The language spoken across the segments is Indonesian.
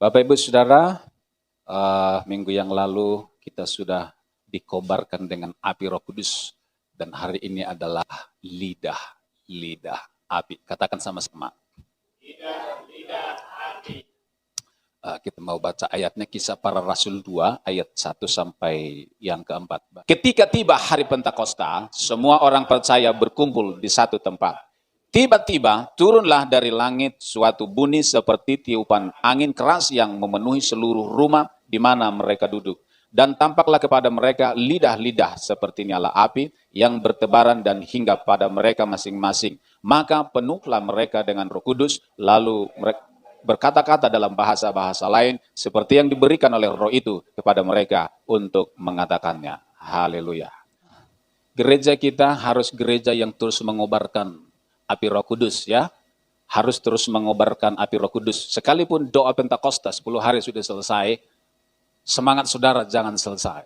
Bapak Ibu Saudara, minggu yang lalu kita sudah dikobarkan dengan api Roh Kudus dan hari ini adalah lidah api. Katakan sama-sama. Lidah api. Kita mau baca ayatnya Kisah Para Rasul 2 ayat 1 sampai yang keempat. Ketika tiba hari Pentakosta, semua orang percaya berkumpul di satu tempat. Tiba-tiba turunlah dari langit suatu bunyi seperti tiupan angin keras yang memenuhi seluruh rumah di mana mereka duduk. Dan tampaklah kepada mereka lidah-lidah seperti nyala api yang bertebaran dan hinggap pada mereka masing-masing. Maka penuhlah mereka dengan Roh Kudus, lalu mereka berkata-kata dalam bahasa-bahasa lain seperti yang diberikan oleh Roh itu kepada mereka untuk mengatakannya. Haleluya. Gereja kita harus gereja yang terus mengobarkan api Roh Kudus, ya. Harus terus mengobarkan api Roh Kudus. Sekalipun doa Pentakosta 10 hari sudah selesai, semangat saudara jangan selesai.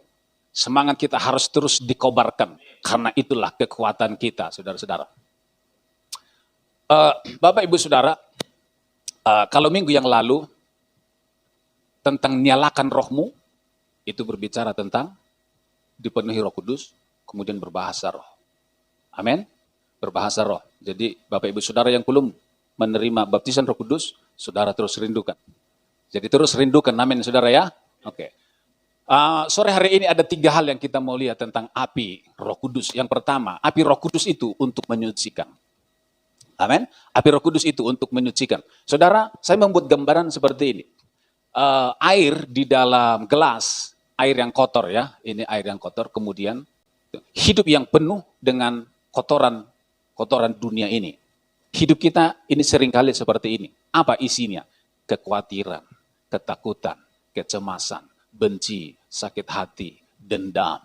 Semangat kita harus terus dikobarkan. Karena itulah kekuatan kita, saudara-saudara. Bapak Ibu Saudara, kalau minggu yang lalu tentang nyalakan rohmu, itu berbicara tentang dipenuhi Roh Kudus, kemudian berbahasa roh. Amin. Berbahasa roh. Jadi Bapak Ibu Saudara yang belum menerima baptisan Roh Kudus, saudara terus rindukan. Jadi terus rindukan, amin saudara ya. Oke. Sore hari ini ada 3 hal yang kita mau lihat tentang api Roh Kudus. Yang pertama, api Roh Kudus itu untuk menyucikan. Amin. Api Roh Kudus itu untuk menyucikan. Saudara, saya membuat gambaran seperti ini. Air di dalam gelas, air yang kotor ya. Ini air yang kotor, kemudian hidup yang penuh dengan kotoran dunia ini. Hidup kita ini seringkali seperti ini. Apa isinya? Kekhawatiran, ketakutan, kecemasan, benci, sakit hati, dendam,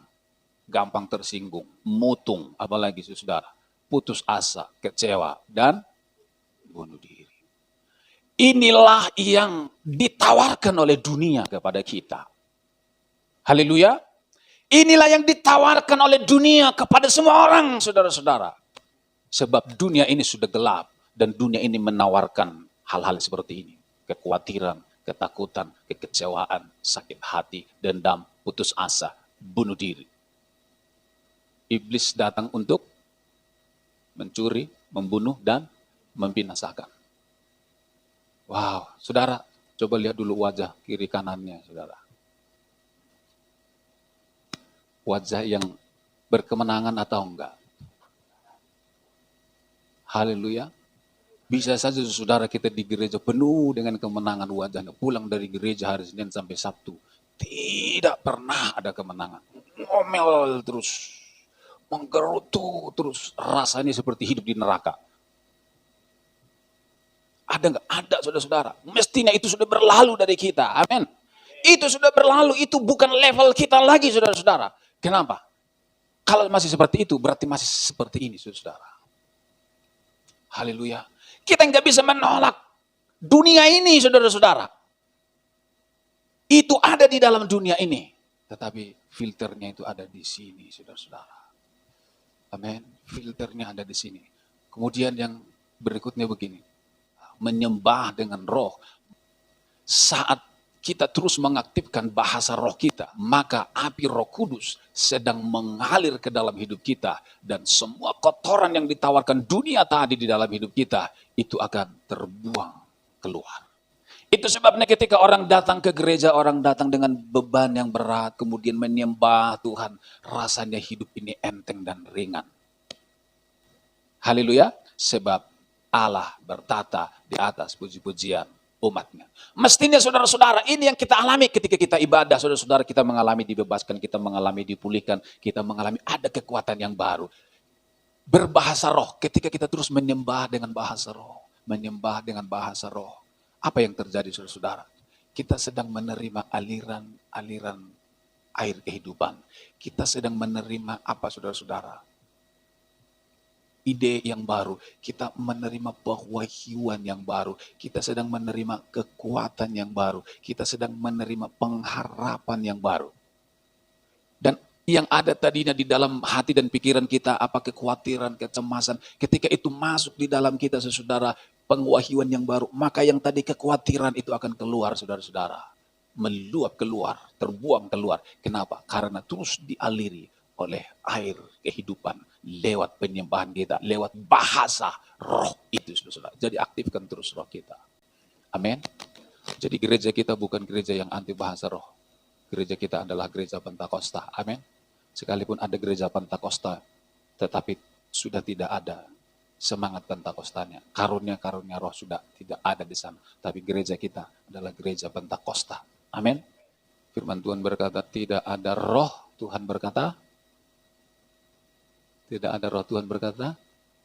gampang tersinggung, mutung, apalagi saudara, putus asa, kecewa, dan bunuh diri. Inilah yang ditawarkan oleh dunia kepada kita. Haleluya. Inilah yang ditawarkan oleh dunia kepada semua orang, saudara-saudara. Sebab dunia ini sudah gelap dan dunia ini menawarkan hal-hal seperti ini. Kekhawatiran, ketakutan, kekecewaan, sakit hati, dendam, putus asa, bunuh diri. Iblis datang untuk mencuri, membunuh, dan membinasakan. Wow, saudara, coba lihat dulu wajah kiri kanannya, saudara. Wajah yang berkemenangan atau enggak? Haleluya. Bisa saja saudara kita di gereja penuh dengan kemenangan wajahnya. Pulang dari gereja hari Senin sampai Sabtu. Tidak pernah ada kemenangan. Ngomel terus. Menggerutu terus. Rasanya seperti hidup di neraka. Ada enggak? Ada saudara-saudara. Mestinya itu sudah berlalu dari kita. Amin. Itu sudah berlalu. Itu bukan level kita lagi saudara-saudara. Kenapa? Kalau masih seperti itu berarti masih seperti ini saudara. Haleluya. Kita nggak bisa menolak dunia ini, saudara-saudara. Itu ada di dalam dunia ini. Tetapi filternya itu ada di sini, saudara-saudara. Amin. Filternya ada di sini. Kemudian yang berikutnya begini. Menyembah dengan roh. Saat kita terus mengaktifkan bahasa roh kita, maka api Roh Kudus sedang mengalir ke dalam hidup kita dan semua kotoran yang ditawarkan dunia tadi di dalam hidup kita itu akan terbuang keluar. Itu sebabnya ketika orang datang ke gereja, orang datang dengan beban yang berat, kemudian menyembah Tuhan, rasanya hidup ini enteng dan ringan. Haleluya, sebab Allah bertata di atas puji-pujian umatnya. Mestinya saudara-saudara, ini yang kita alami ketika kita ibadah. Saudara-saudara, kita mengalami dibebaskan, kita mengalami dipulihkan, kita mengalami ada kekuatan yang baru. Berbahasa roh, ketika kita terus menyembah dengan bahasa roh. Menyembah dengan bahasa roh. Apa yang terjadi saudara-saudara? Kita sedang menerima aliran air kehidupan. Kita sedang menerima apa saudara-saudara? Ide yang baru, kita menerima pewahyuan yang baru, kita sedang menerima kekuatan yang baru, kita sedang menerima pengharapan yang baru. Dan yang ada tadinya di dalam hati dan pikiran kita, apa kekhawatiran, kecemasan, ketika itu masuk di dalam kita saudara, Pengwahyuan yang baru. Maka yang tadi kekhawatiran itu akan keluar, saudara-saudara. Meluap keluar, terbuang keluar. Kenapa? Karena terus dialiri oleh air kehidupan. Lewat penyembahan kita, lewat bahasa roh itu, saudara-saudara. Jadi aktifkan terus roh kita. Amin. Jadi gereja kita bukan gereja yang anti bahasa roh. Gereja kita adalah gereja Pentakosta. Amin. Sekalipun ada gereja Pentakosta, tetapi sudah tidak ada semangat Pentakostanya. Karunia-karunia roh sudah tidak ada di sana. Tapi gereja kita adalah gereja Pentakosta. Amin. Firman Tuhan berkata, tidak ada roh. Tuhan berkata, tidak ada roh. Tuhan berkata,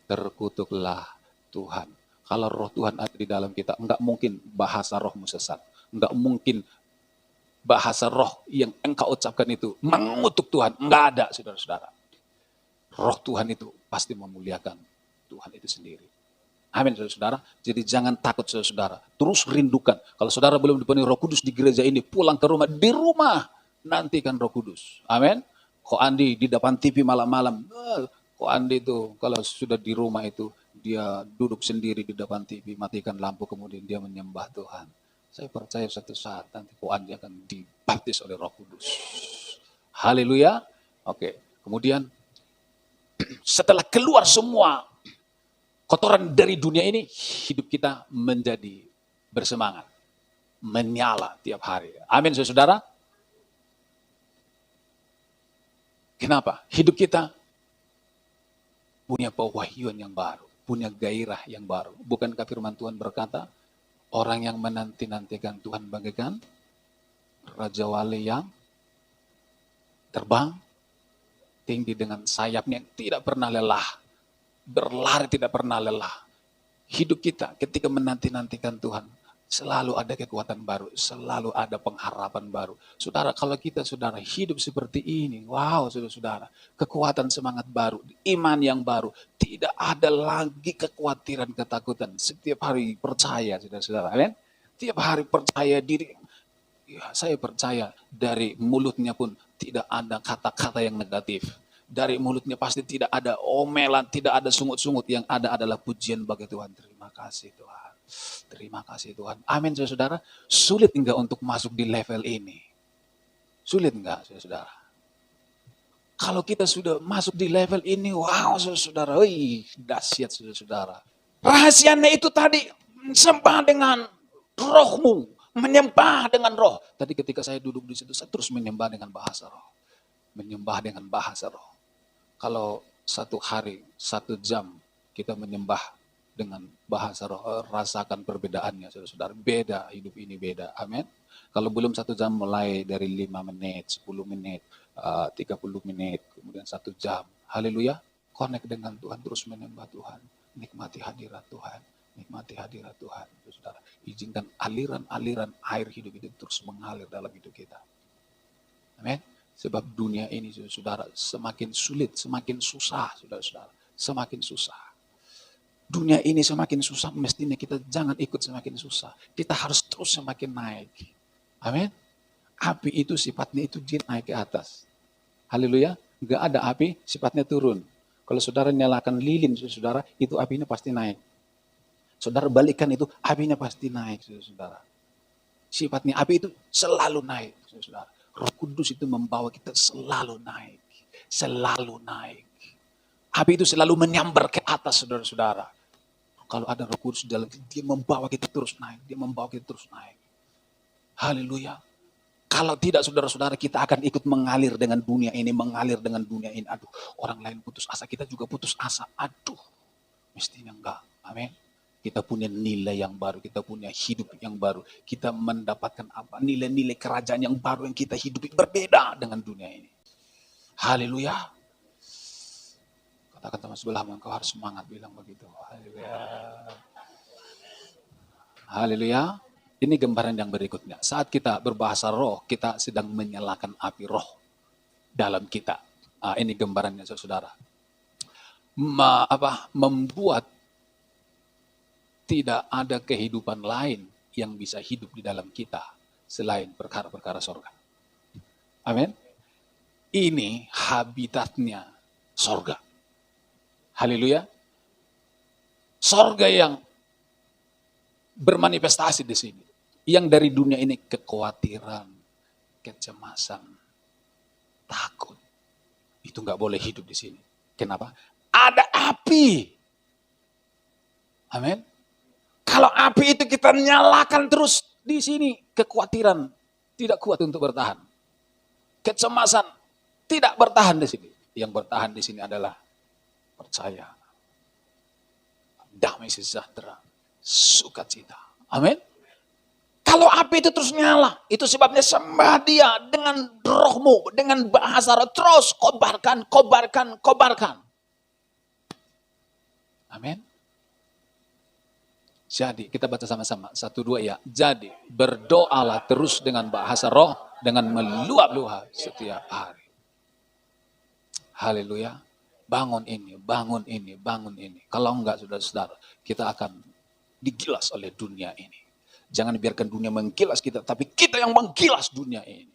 terkutuklah Tuhan. Kalau roh Tuhan ada di dalam kita, enggak mungkin bahasa rohmu sesat. Enggak mungkin bahasa roh yang engkau ucapkan itu mengutuk Tuhan. Enggak ada, saudara-saudara. Roh Tuhan itu pasti memuliakan Tuhan itu sendiri. Amin, saudara-saudara. Jadi jangan takut, saudara-saudara. Terus rindukan. Kalau saudara belum dipenuhi Roh Kudus di gereja ini, pulang ke rumah. Di rumah, nantikan Roh Kudus. Amin. Ko Andi di depan TV malam-malam. Ko Andi itu kalau sudah di rumah itu, dia duduk sendiri di depan TV, matikan lampu, kemudian dia menyembah Tuhan. Saya percaya suatu saat nanti Ko Andi akan dibaptis oleh Roh Kudus. Haleluya. Oke. Kemudian setelah keluar semua kotoran dari dunia ini, hidup kita menjadi bersemangat, menyala tiap hari. Amin, saudara. Kenapa? Hidup kita punya pewahyuan yang baru, punya gairah yang baru. Bukankah firman Tuhan berkata, orang yang menanti-nantikan Tuhan bagaikan Raja Wali yang terbang tinggi dengan sayapnya yang tidak pernah lelah. Berlari tidak pernah lelah. Hidup kita ketika menanti-nantikan Tuhan, selalu ada kekuatan baru, selalu ada pengharapan baru. Saudara, kalau kita saudara hidup seperti ini, wow, saudara-saudara, kekuatan semangat baru, iman yang baru, tidak ada lagi kekhawatiran, ketakutan. Setiap hari percaya, saudara-saudara, amin. Tiap hari percaya diri. Ya, saya percaya dari mulutnya pun tidak ada kata-kata yang negatif. Dari mulutnya pasti tidak ada omelan, tidak ada sungut-sungut. Yang ada adalah pujian bagi Tuhan. Terima kasih Tuhan. Terima kasih Tuhan. Amin, saudara. Sulit enggak untuk masuk di level ini? Sulit enggak, saudara? Kalau kita sudah masuk di level ini, wow, saudara. Wih, dahsyat, saudara. Rahasianya itu tadi, sembah dengan rohmu. Menyembah dengan roh. Tadi ketika saya duduk di situ, saya terus menyembah dengan bahasa roh. Menyembah dengan bahasa roh. Kalau satu hari, 1 jam kita menyembah dengan bahasa roh, rasakan perbedaannya, saudara-saudara. Beda, hidup ini beda. Amin. Kalau belum 1 jam, mulai dari 5 menit, 10 menit, 30 menit, kemudian 1 jam. Haleluya. Connect dengan Tuhan, terus menyembah Tuhan. Nikmati hadirat Tuhan. Nikmati hadirat Tuhan, saudara. Izinkan aliran-aliran air hidup itu terus mengalir dalam hidup kita. Amin. Sebab dunia ini, saudara, semakin sulit, semakin susah, saudara-saudara. Semakin susah. Dunia ini semakin susah, mestinya kita jangan ikut semakin susah. Kita harus terus semakin naik. Amin. Api itu sifatnya itu dia naik ke atas. Haleluya. Enggak ada api, sifatnya turun. Kalau saudara nyalakan lilin, saudara, itu apinya pasti naik. Saudara balikkan itu, apinya pasti naik, saudara. Sifatnya api itu selalu naik, saudara. Roh Kudus itu membawa kita selalu naik. Selalu naik. Api itu selalu menyambar ke atas, saudara-saudara. Kalau ada Roh Kudus dalam kita, dia membawa kita terus naik. Dia membawa kita terus naik. Haleluya. Kalau tidak, saudara-saudara, kita akan ikut mengalir dengan dunia ini. Mengalir dengan dunia ini. Aduh, orang lain putus asa, kita juga putus asa. Aduh, mestinya enggak. Amin. Kita punya nilai yang baru, kita punya hidup yang baru. Kita mendapatkan apa? Nilai-nilai kerajaan yang baru yang kita hidupi berbeda dengan dunia ini. Haleluya. Katakan teman sebelah, engkau harus semangat bilang begitu. Haleluya. Haleluya. Ini gambaran yang berikutnya. Saat kita berbahasa roh, kita sedang menyalakan api roh dalam kita. Ini gambarannya, saudara. Membuat tidak ada kehidupan lain yang bisa hidup di dalam kita selain perkara-perkara sorga. Amin. Ini habitatnya sorga. Haleluya. Sorga yang bermanifestasi di sini. Yang dari dunia ini kekhawatiran, kecemasan, takut. Itu nggak boleh hidup di sini. Kenapa? Ada api. Amin. Kalau api itu kita nyalakan terus di sini, kekhawatiran tidak kuat untuk bertahan. Kecemasan tidak bertahan di sini. Yang bertahan di sini adalah percaya, damai sejahtera, sukacita. Amin. Kalau api itu terus nyala, itu sebabnya sembah Dia dengan rohmu, dengan bahasa roh, terus kobarkan, kobarkan, kobarkan. Amin. Jadi kita baca sama-sama, 1, 2 ya. Jadi berdoalah terus dengan bahasa roh, dengan meluap-luap setiap hari. Haleluya. Bangun ini, bangun ini, bangun ini. Kalau enggak, saudara-saudara, kita akan digilas oleh dunia ini. Jangan biarkan dunia menggilas kita, tapi kita yang menggilas dunia ini.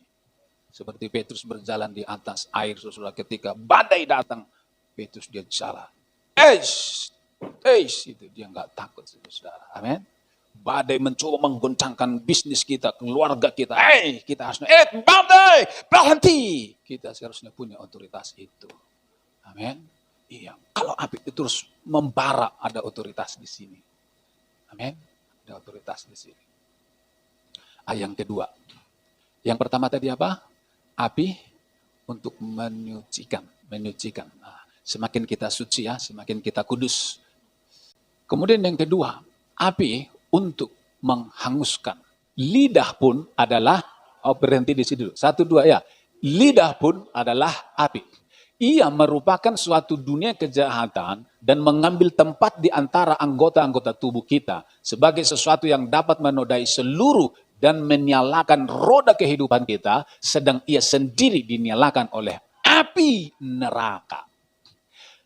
Seperti Petrus berjalan di atas air, saudara, ketika badai datang, Petrus dia jalan. Itu dia nggak takut, saudara. Amin. Badai mencoba menggoncangkan bisnis kita, keluarga kita. Kita harusnya, badai, berhenti. Kita seharusnya punya otoritas itu. Amin. Iya. Kalau api itu terus membara, ada otoritas di sini. Amin. Ada otoritas di sini. Yang kedua. Yang pertama tadi apa? Api untuk menyucikan. Menyucikan. Nah, semakin kita suci ya, semakin kita kudus. Kemudian yang kedua, api untuk menghanguskan. Lidah pun adalah, berhenti di sini dulu. 1, 2 ya. Lidah pun adalah api. Ia merupakan suatu dunia kejahatan dan mengambil tempat di antara anggota-anggota tubuh kita sebagai sesuatu yang dapat menodai seluruh dan menyalakan roda kehidupan kita, sedang ia sendiri dinyalakan oleh api neraka.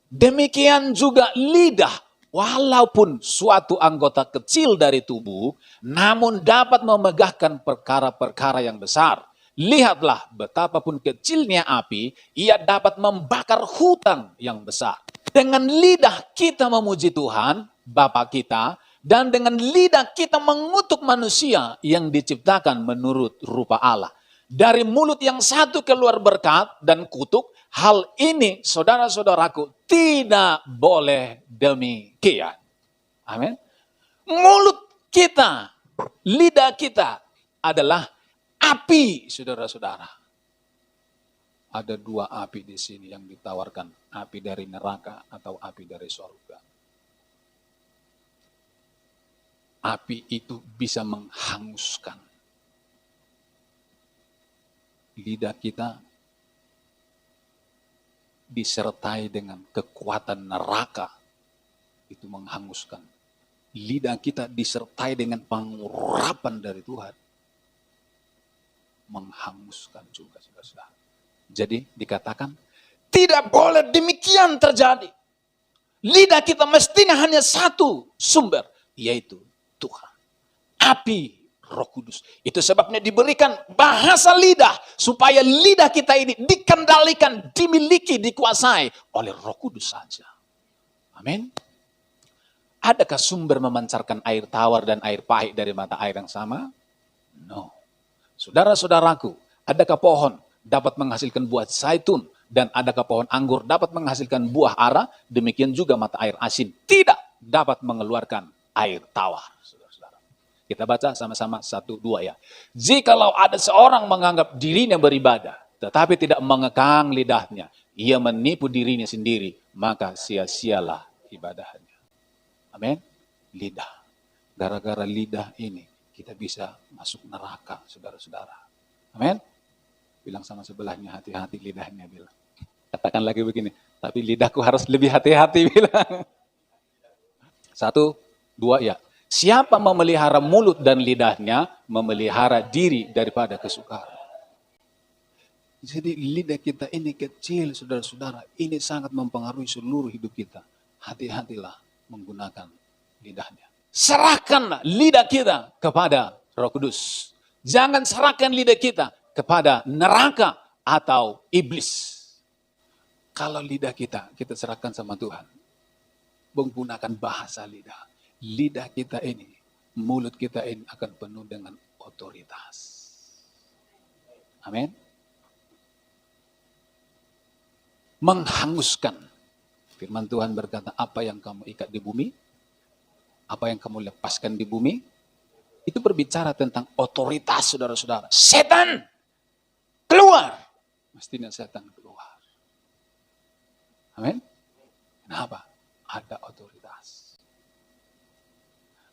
Demikian juga lidah, walaupun suatu anggota kecil dari tubuh, namun dapat memegahkan perkara-perkara yang besar. Lihatlah betapapun kecilnya api, ia dapat membakar hutan yang besar. Dengan lidah kita memuji Tuhan, Bapa kita, dan dengan lidah kita mengutuk manusia yang diciptakan menurut rupa Allah. Dari mulut yang satu keluar berkat dan kutuk, hal ini saudara-saudaraku tidak boleh demikian. Amin. Mulut kita, lidah kita adalah api, saudara-saudara. Ada 2 api di sini yang ditawarkan. Api dari neraka atau api dari surga. Api itu bisa menghanguskan. Lidah kita disertai dengan kekuatan neraka. Itu menghanguskan. Lidah kita disertai dengan pengurapan dari Tuhan. Menghanguskan juga, saudara-saudara. Jadi dikatakan, tidak boleh demikian terjadi. Lidah kita mestinya hanya satu sumber, yaitu Tuhan. Api Roh Kudus. Itu sebabnya diberikan bahasa lidah, supaya lidah kita ini dikendalikan, dimiliki, dikuasai oleh Roh Kudus saja. Amin. Adakah sumber memancarkan air tawar dan air pahit dari mata air yang sama? No. Saudara-saudaraku, adakah pohon dapat menghasilkan buah zaitun dan adakah pohon anggur dapat menghasilkan buah ara? Demikian juga mata air asin tidak dapat mengeluarkan air tawar. Saudara-saudara. Kita baca sama-sama 1, 2 ya. Jikalau ada seorang menganggap dirinya beribadah, tetapi tidak mengekang lidahnya, ia menipu dirinya sendiri, maka sia-sialah ibadahnya. Amin. Lidah. Gara-gara lidah ini, kita bisa masuk neraka, saudara-saudara. Amin. Bilang sama sebelahnya, hati-hati lidahnya, bilang. Katakan lagi begini, tapi lidahku harus lebih hati-hati, bilang. 1, 2 ya. Siapa memelihara mulut dan lidahnya, memelihara diri daripada kesukaran. Jadi lidah kita ini kecil, saudara-saudara. Ini sangat mempengaruhi seluruh hidup kita. Hati-hatilah menggunakan lidahnya. Serahkanlah lidah kita kepada Roh Kudus. Jangan serahkan lidah kita kepada neraka atau iblis. Kalau lidah kita serahkan sama Tuhan. Menggunakan bahasa lidah. Lidah kita ini mulut kita ini akan penuh dengan otoritas. Amin. Menghanguskan. Firman Tuhan berkata, apa yang kamu ikat di bumi, apa yang kamu lepaskan di bumi, itu berbicara tentang otoritas, saudara-saudara. Setan keluar. Mestinya setan keluar. Amin. Kenapa? Ada otoritas.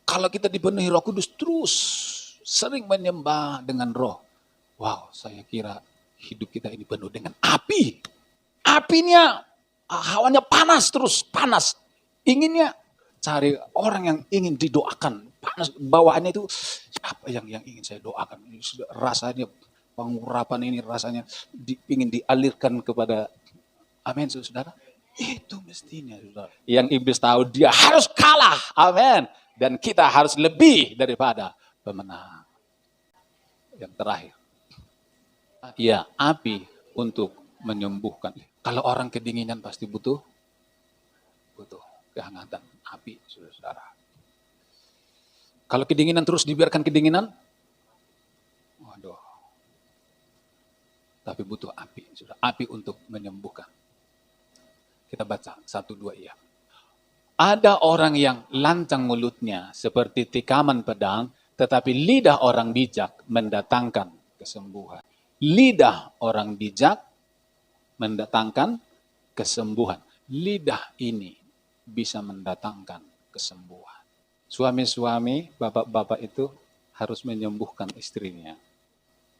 Kalau kita dipenuhi Roh Kudus terus sering menyembah dengan roh. Wow, saya kira hidup kita ini penuh dengan api. Apinya, hawanya panas terus, panas. Inginnya cari orang yang ingin didoakan. Panas, bawaannya itu, siapa yang ingin saya doakan? Rasanya, pengurapan ini rasanya ingin dialirkan kepada, amin saudara. Itu mestinya, saudara. Yang iblis tahu dia harus kalah. Amin. Dan kita harus lebih daripada pemenang. Yang terakhir. Ya, api untuk menyembuhkan. Kalau orang kedinginan pasti butuh kehangatan. Api, saudara. Kalau kedinginan terus dibiarkan kedinginan, waduh. Tapi butuh api, saudara. Api untuk menyembuhkan. Kita baca 1-2 iya. Ada orang yang lancang mulutnya seperti tikaman pedang, tetapi lidah orang bijak mendatangkan kesembuhan. Lidah orang bijak mendatangkan kesembuhan. Lidah ini bisa mendatangkan kesembuhan. Suami-suami, bapak-bapak itu harus menyembuhkan istrinya.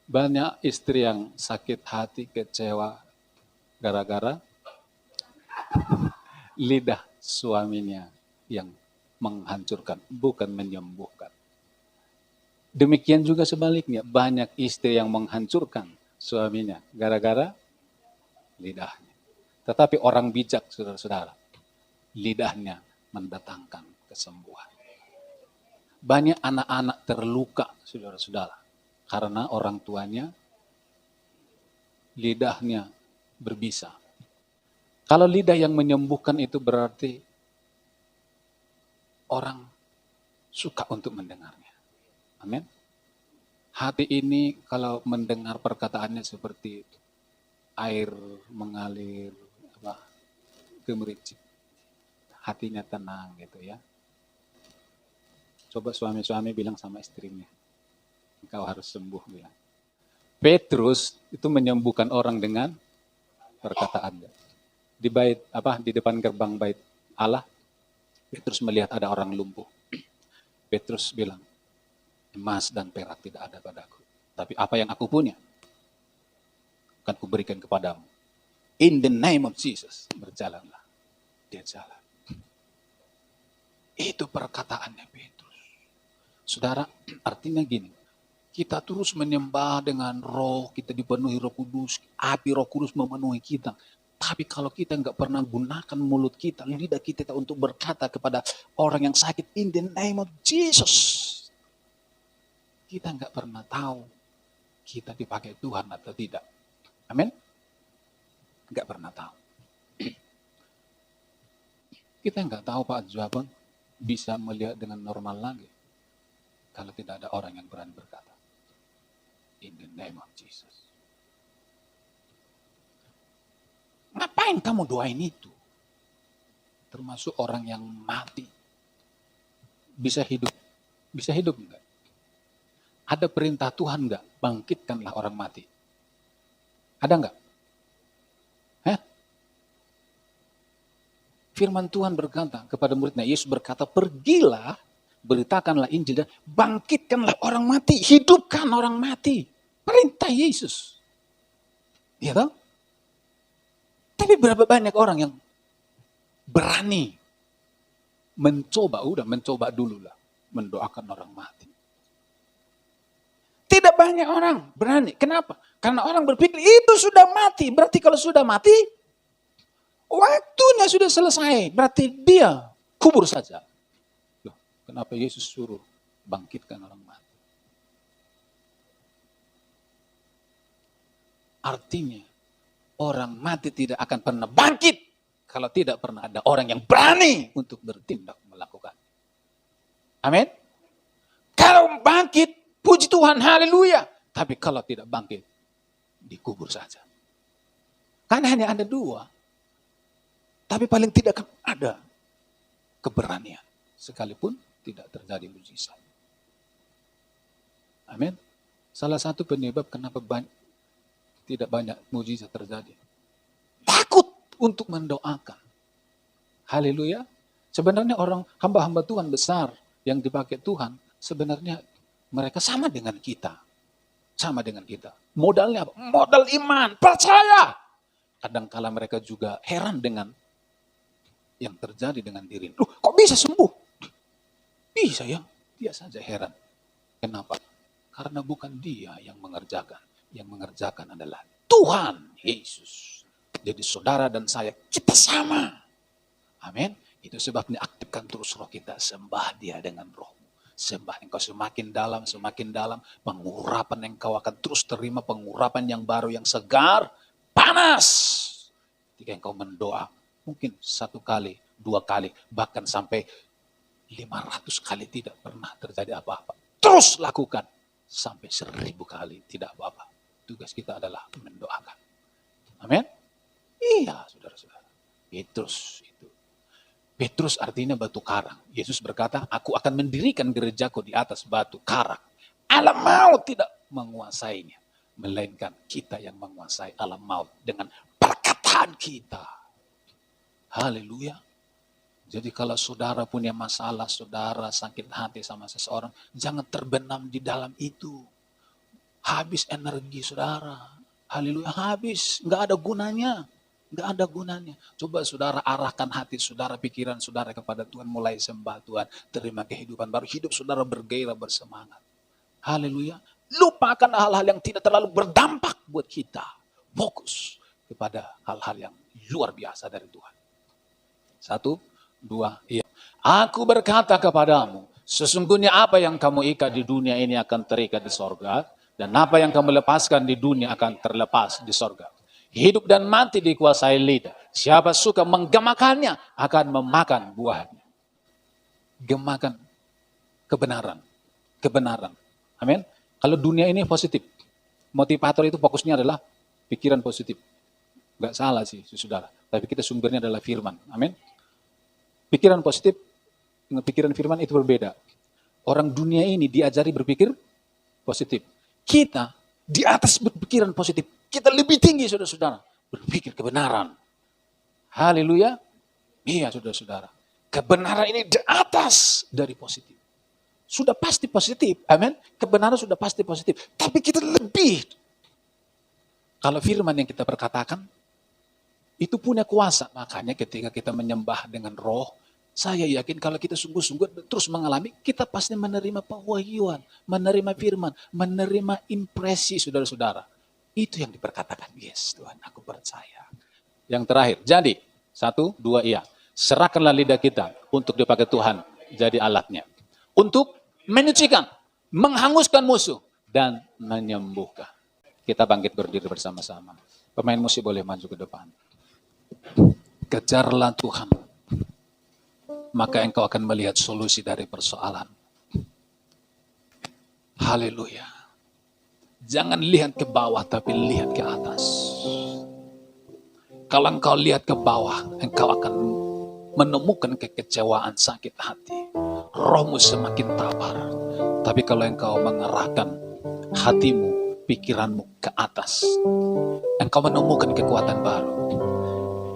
Banyak istri yang sakit hati, kecewa, gara-gara lidah suaminya yang menghancurkan, bukan menyembuhkan. Demikian juga sebaliknya, banyak istri yang menghancurkan suaminya gara-gara lidahnya. Tetapi orang bijak, saudara-saudara, lidahnya mendatangkan kesembuhan. Banyak anak-anak terluka, saudara-saudara, karena orang tuanya lidahnya berbisa. Kalau lidah yang menyembuhkan itu berarti orang suka untuk mendengarnya. Amin. Hati ini kalau mendengar perkataannya seperti air mengalir gemericik. Hatinya tenang gitu ya. Coba suami-suami bilang sama istrinya, engkau harus sembuh bilang. Petrus itu menyembuhkan orang dengan perkataannya. Di depan gerbang bait Allah, Petrus melihat ada orang lumpuh. Petrus bilang, emas dan perak tidak ada padaku, tapi apa yang aku punya akan kuberikan kepadamu. In the name of Jesus, berjalanlah. Dia jalan. Itu perkataannya Petrus. Saudara, artinya gini, kita terus menyembah dengan roh, kita dipenuhi Roh Kudus, api Roh Kudus memenuhi kita. Tapi kalau kita nggak pernah gunakan mulut kita, lidah kita untuk berkata kepada orang yang sakit, in the name of Jesus. Kita nggak pernah tahu kita dipakai Tuhan atau tidak. Amin? Nggak pernah tahu. Kita nggak tahu Pak Juabang bisa melihat dengan normal lagi. Kalau tidak ada orang yang berani berkata, in the name of Jesus. Ngapain kamu doain itu? Termasuk orang yang mati. Bisa hidup. Bisa hidup enggak? Ada perintah Tuhan enggak? Bangkitkanlah orang mati. Ada enggak? Firman Tuhan berkata kepada muridnya, Yesus berkata, pergilah, beritakanlah Injil dan bangkitkanlah orang mati. Hidupkan orang mati. Perintah Yesus. Iya toh? Tapi berapa banyak orang yang berani mencoba dulu lah, mendoakan orang mati. Tidak banyak orang berani. Kenapa? Karena orang berpikir itu sudah mati. Berarti kalau sudah mati, waktunya sudah selesai. Berarti dia kubur saja. Loh, kenapa Yesus suruh bangkitkan orang mati? Artinya, orang mati tidak akan pernah bangkit kalau tidak pernah ada orang yang berani untuk bertindak melakukan. Amin. bangkit, puji Tuhan, haleluya. Tapi kalau tidak bangkit, dikubur saja. Karena hanya ada dua. Tapi paling tidak akan ada keberanian. Sekalipun tidak terjadi mujizat. Amin. Salah satu penyebab kenapa tidak banyak mujizat terjadi. Takut untuk mendoakan. Haleluya. Sebenarnya orang hamba-hamba Tuhan besar yang dipakai Tuhan, sebenarnya mereka sama dengan kita. Sama dengan kita. Modalnya apa? Modal iman, percaya. Kadangkala mereka juga heran dengan yang terjadi dengan diri. Kok bisa sembuh? Bisa ya? Dia saja heran. Kenapa? Karena bukan dia yang mengerjakan. Yang mengerjakan adalah Tuhan Yesus. Jadi saudara dan saya, kita sama. Amin. Itu sebabnya aktifkan terus roh kita. Sembah dia dengan rohmu. Sembah engkau semakin dalam, pengurapan engkau akan terus terima, pengurapan yang baru, yang segar, panas. Ketika engkau mendoa, mungkin 1 kali, 2 kali, bahkan sampai 500 kali tidak pernah terjadi apa-apa. Terus lakukan. Sampai 1000 kali tidak apa-apa. Tugas kita adalah mendoakan. Amin. Iya, saudara-saudara. Petrus itu. Petrus artinya batu karang. Yesus berkata, aku akan mendirikan gerejaku di atas batu karang. Alam maut tidak menguasainya. Melainkan kita yang menguasai alam maut dengan perkataan kita. Haleluya. Jadi kalau saudara punya masalah, saudara sakit hati sama seseorang, jangan terbenam di dalam itu. Habis energi saudara. Haleluya, habis. Nggak ada gunanya. Nggak ada gunanya. Coba saudara arahkan hati saudara, pikiran saudara kepada Tuhan. Mulai sembah Tuhan. Terima kehidupan baru. Hidup saudara bergairah, bersemangat. Haleluya. Lupakan hal-hal yang tidak terlalu berdampak buat kita. Fokus kepada hal-hal yang luar biasa dari Tuhan. 1, 2, iya. Aku berkata kepadamu, sesungguhnya apa yang kamu ikat di dunia ini akan terikat di sorga. Dan apa yang kamu lepaskan di dunia akan terlepas di sorga. Hidup dan mati dikuasai lidah. Siapa suka menggemakannya akan memakan buahnya. Gemakan kebenaran. Kebenaran. Amin. Kalau dunia ini positif. Motivator itu fokusnya adalah pikiran positif. Enggak salah sih, saudara. Tapi kita sumbernya adalah firman. Amin. Pikiran positif dengan pikiran firman itu berbeda. Orang dunia ini diajari berpikir positif. Kita di atas berpikiran positif. Kita lebih tinggi, saudara-saudara. Berpikir kebenaran. Haleluya. Iya, saudara-saudara. Kebenaran ini di atas dari positif. Sudah pasti positif. Amin. Kebenaran sudah pasti positif. Tapi kita lebih. Kalau firman yang kita perkatakan, itu punya kuasa. Makanya ketika kita menyembah dengan roh, saya yakin kalau kita sungguh-sungguh terus mengalami, kita pasti menerima pewahyuan, menerima firman, menerima impresi saudara-saudara. Itu yang diperkatakan. Yes, Tuhan, aku percaya. Yang terakhir, jadi 1, 2, iya. Serahkanlah lidah kita untuk dipakai Tuhan jadi alatnya. Untuk menyucikan, menghanguskan musuh, dan menyembuhkan. Kita bangkit berdiri bersama-sama. Pemain musik boleh maju ke depan. Kejarlah Tuhan. Maka engkau akan melihat solusi dari persoalan. Haleluya. Jangan lihat ke bawah, tapi lihat ke atas. Kalau engkau lihat ke bawah, engkau akan menemukan kekecewaan, sakit hati. Rohmu semakin tabar. Tapi kalau engkau mengerahkan hatimu, pikiranmu ke atas, engkau menemukan kekuatan baru.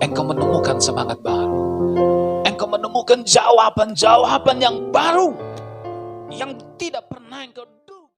Engkau menemukan semangat baru. Engkau menemukan jawaban-jawaban yang baru. Yang tidak pernah engkau